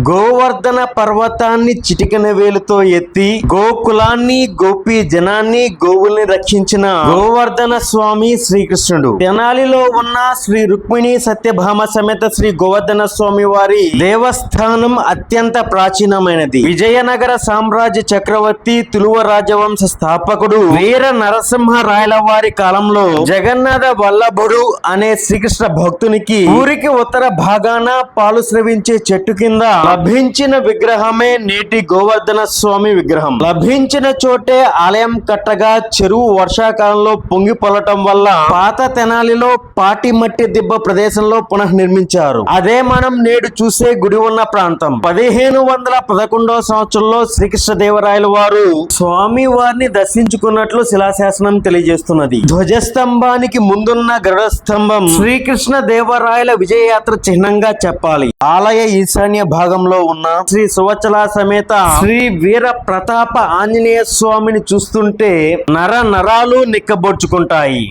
గోవర్ధన పర్వతాన్ని చిటికెన వేలుతో ఎత్తి గోకులాన్ని గోపి జనాన్ని గోవుల్ని రక్షించిన గోవర్ధన స్వామి శ్రీకృష్ణుడు. తెనాలిలో ఉన్న శ్రీ రుక్మిణి సత్యభామ సమేత శ్రీ గోవర్ధన స్వామి వారి దేవస్థానం అత్యంత ప్రాచీనమైనది. విజయనగర సామ్రాజ్య చక్రవర్తి తులువ రాజవంశ స్థాపకుడు వీర నరసింహ రాయల వారి కాలంలో జగన్నాథ వల్లభుడు అనే శ్రీకృష్ణ భక్తునికి ఊరికి ఉత్తర భాగాన పాలు స్రవించే చెట్టు కింద లభించిన విగ్రహమే నేటి గోవర్ధన స్వామి విగ్రహం. లభించిన చోటే ఆలయం కట్టగా చెరువు వర్షాకాలంలో పొంగి పొలటం వల్ల పాత తెనాలిలో పాటి మట్టి దిబ్బ ప్రదేశంలో పునః నిర్మించారు. అదే మనం నేడు చూసే గుడి ఉన్న ప్రాంతం. 1511వ సంవత్సరంలో శ్రీకృష్ణదేవరాయల వారు స్వామి వారిని దర్శించుకున్నట్లు శిలాశాసనం తెలియజేస్తున్నది. ధ్వజస్తంభానికి ముందున్న గరుడ స్తంభం శ్రీకృష్ణ దేవరాయల విజయయాత్ర చిహ్నంగా చెప్పాలి. ఆలయ ఈశాన్య భాగంలో ఉన్న శ్రీ సువచ్చల సమేత శ్రీ వీర ప్రతాప ఆంజనేయ స్వామిని చూస్తుంటే నర నరాలు నిక్కబొడుచుకుంటాయి.